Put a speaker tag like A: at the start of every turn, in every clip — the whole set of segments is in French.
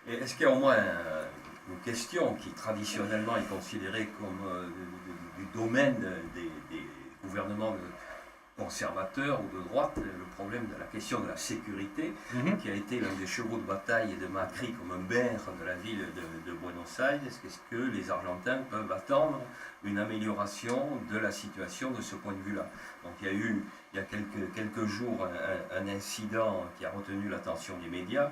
A: Et est-ce qu'il y a au moins une question qui traditionnellement est considérée comme du domaine des gouvernements conservateurs ou de droite, le problème de la question de la sécurité, qui a été l'un des chevaux de bataille de Macri comme un maire de la ville de Buenos Aires? Est-ce que les Argentins peuvent attendre une amélioration de la situation de ce point de vue-là? Donc il y a eu, il y a quelques jours, un incident qui a retenu l'attention des médias,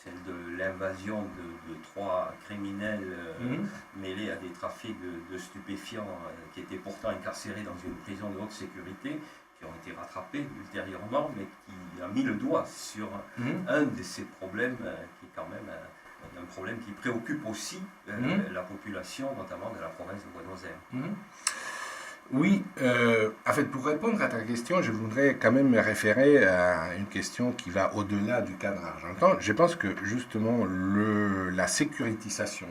A: celle de l'invasion de trois criminels mêlés à des trafics de stupéfiants qui étaient pourtant incarcérés dans une prison de haute sécurité, qui ont été rattrapés ultérieurement, mais qui a mis le doigt sur un de ces problèmes qui est quand même un problème qui préoccupe aussi la population, notamment de la province de Buenos Aires.
B: Oui, en fait, pour répondre à ta question, je voudrais quand même me référer à une question qui va au-delà du cadre argentin. Je pense que justement la sécurisation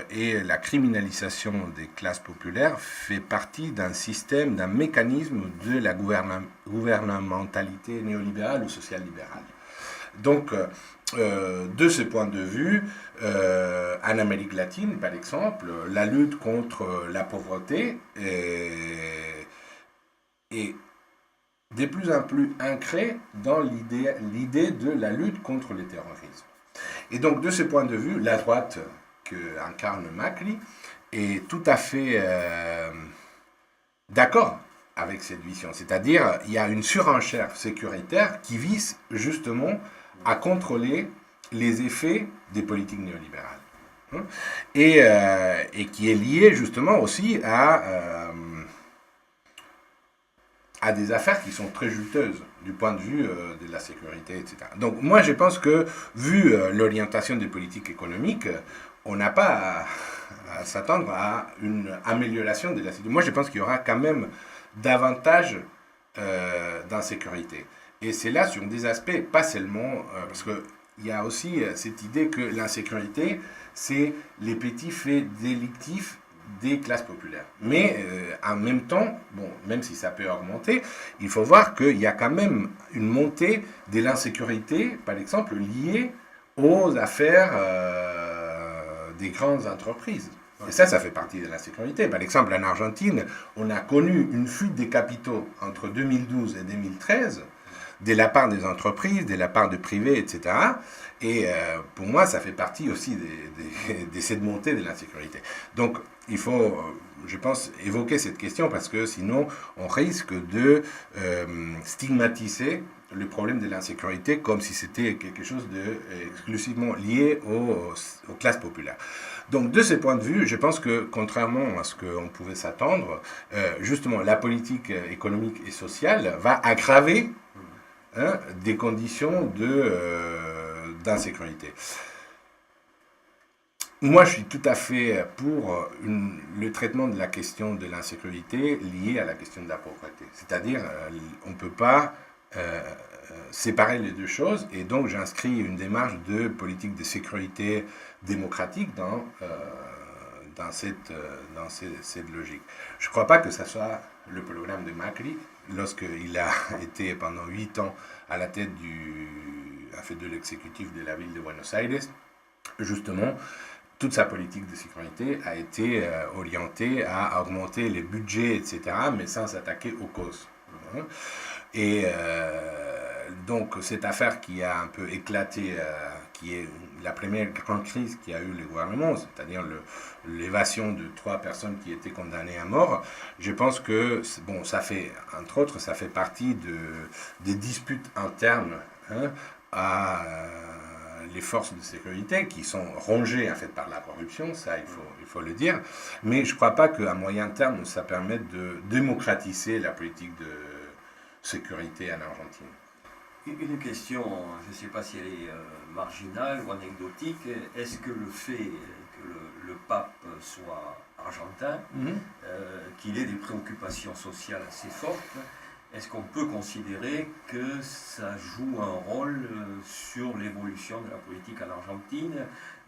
B: et la criminalisation des classes populaires fait partie d'un système, d'un mécanisme de la gouvernementalité néolibérale ou social-libérale. Donc, de ce point de vue, en Amérique latine, par exemple, la lutte contre la pauvreté est de plus en plus ancrée dans l'idée de la lutte contre le terrorisme. Et donc, de ce point de vue, la droite que incarne Macri est tout à fait d'accord avec cette vision. C'est-à-dire, il y a une surenchère sécuritaire qui vise justement à contrôler les effets des politiques néolibérales. Et qui est lié justement aussi à des affaires qui sont très juteuses du point de vue de la sécurité, etc. Donc moi je pense que, vu l'orientation des politiques économiques, on n'a pas à s'attendre à une amélioration de la situation. Moi je pense qu'il y aura quand même davantage d'insécurité. Et c'est là sur des aspects, pas seulement, parce qu'il y a aussi cette idée que l'insécurité, c'est les petits faits délictifs des classes populaires. Mais en même temps, bon, même si ça peut augmenter, il faut voir qu'il y a quand même une montée de l'insécurité, par exemple, liée aux affaires des grandes entreprises. Et ça fait partie de l'insécurité. Par exemple, en Argentine, on a connu une fuite des capitaux entre 2012 et 2013, de la part des entreprises, de la part de privés, etc. Et pour moi, ça fait partie aussi de cette montée de l'insécurité. Donc, il faut, je pense, évoquer cette question parce que sinon, on risque de stigmatiser le problème de l'insécurité comme si c'était quelque chose exclusivement lié aux classes populaires. Donc, de ce point de vue, je pense que, contrairement à ce qu'on pouvait s'attendre, justement, la politique économique et sociale va aggraver des conditions d'insécurité. Moi, je suis tout à fait pour le traitement de la question de l'insécurité liée à la question de la pauvreté. C'est-à-dire, on ne peut pas séparer les deux choses, et donc j'inscris une démarche de politique de sécurité démocratique dans cette logique. Je ne crois pas que ce soit le programme de Macri, lorsqu'il a été pendant 8 ans à la tête de l'exécutif de la ville de Buenos Aires. Justement, toute sa politique de sécurité a été orientée à augmenter les budgets, etc., mais sans s'attaquer aux causes. Et donc, cette affaire qui a un peu éclaté, qui est la première grande crise qu'il y a eu le gouvernement, c'est-à-dire l'évasion de 3 personnes qui étaient condamnées à mort, je pense que, bon, ça fait, entre autres, ça fait partie des disputes internes à les forces de sécurité qui sont rongées en fait par la corruption, ça il faut le dire, mais je ne crois pas qu'à moyen terme ça permette de démocratiser la politique de sécurité en Argentine.
A: Une question, je ne sais pas si elle est marginale ou anecdotique, est-ce que le fait que le pape soit argentin, qu'il ait des préoccupations sociales assez fortes, est-ce qu'on peut considérer que ça joue un rôle sur l'évolution de la politique en Argentine,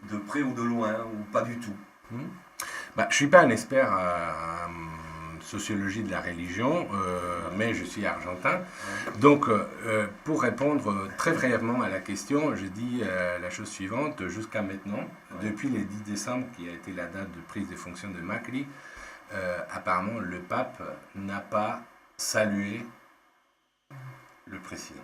A: de près ou de loin, ou pas du tout?
B: Je ne suis pas un expert en sociologie de la religion, mais je suis argentin. Donc, pour répondre très brièvement à la question, je dis la chose suivante. Jusqu'à maintenant, depuis le 10 décembre, qui a été la date de prise de fonction de Macri, apparemment, le pape n'a pas salué le président.